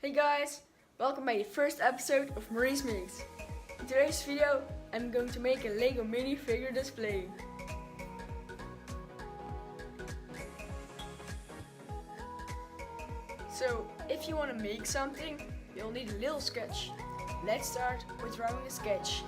Hey guys, welcome to the first episode of Maurice Makes. In today's video, I'm going to make a Lego minifigure display. So, if you want to make something, you'll need a little sketch. Let's start with drawing a sketch.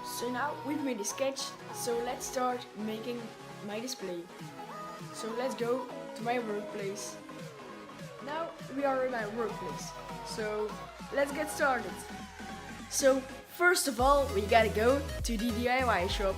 So now we've made a sketch, so let's start making my display. So let's go to my workplace. Now we are in my workplace, so let's get started. So first of all, we gotta go to the DIY shop.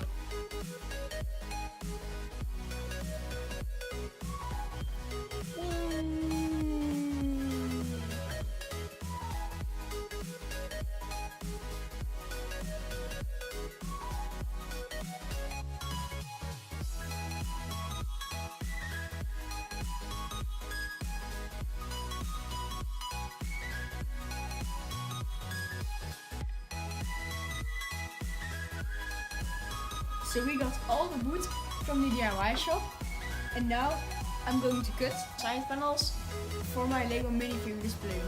So we got all the wood from the DIY shop, and now I'm going to cut side panels for my Lego minifigure display.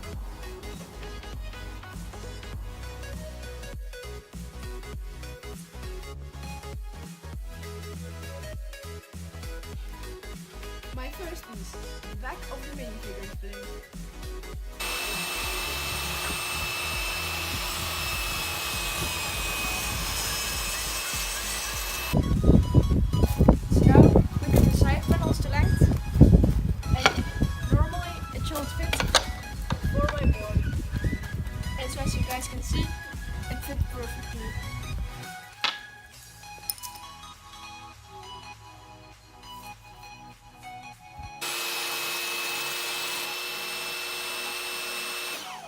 My first piece, the back of the minifigure display. So as you guys can see, it fits perfectly.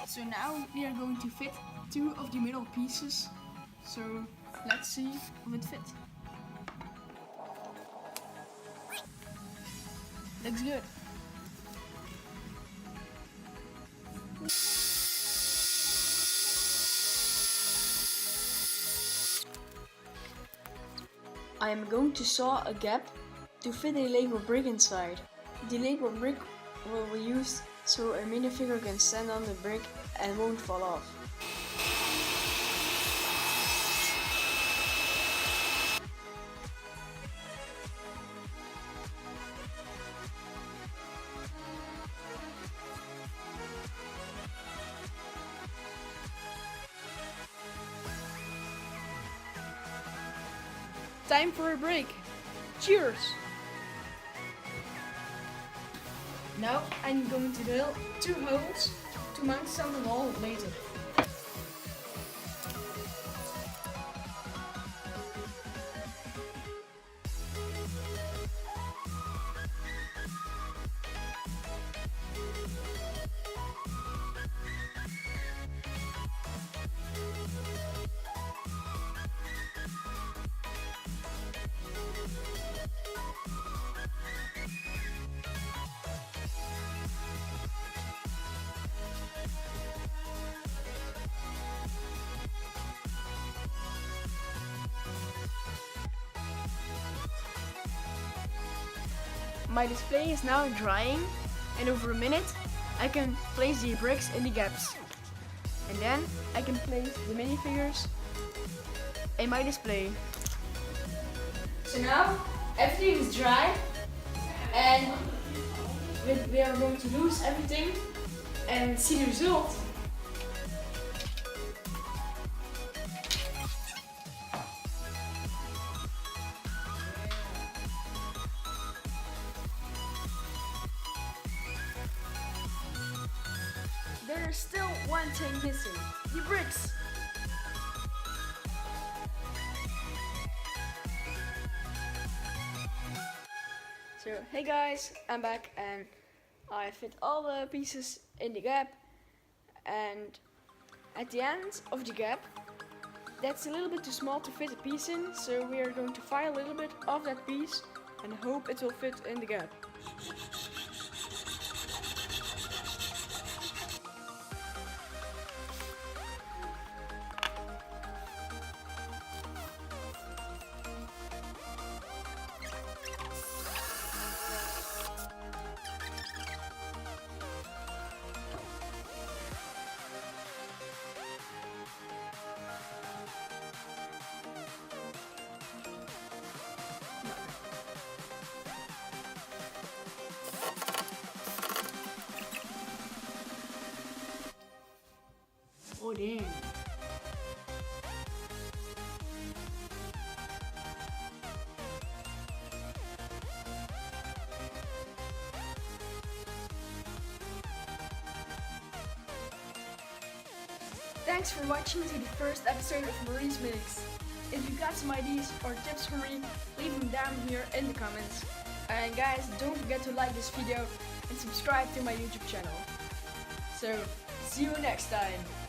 So now we are going to fit two of the middle pieces. So let's see if it fits. Looks good. I am going to saw a gap to fit a Lego brick inside. The Lego brick will be used so a minifigure can stand on the brick and won't fall off. Time for a break. Cheers! Now I'm going to drill 2 holes to mount on the wall later. My display is now drying, and over a minute I can place the bricks in the gaps. And then I can place the minifigures in my display. So now everything is dry, and we are going to lose everything and see the result. There is still one thing missing, the bricks. So hey guys, I'm back and I fit all the pieces in the gap, and at the end of the gap, that's a little bit too small to fit a piece in, so we are going to file a little bit of that piece and hope it will fit in the gap. thanks for watching to the first episode of Maurice Makes. If you got some ideas or tips for me, leave them down here in the comments. And guys, don't forget to like this video and subscribe to my YouTube channel. So, see you next time.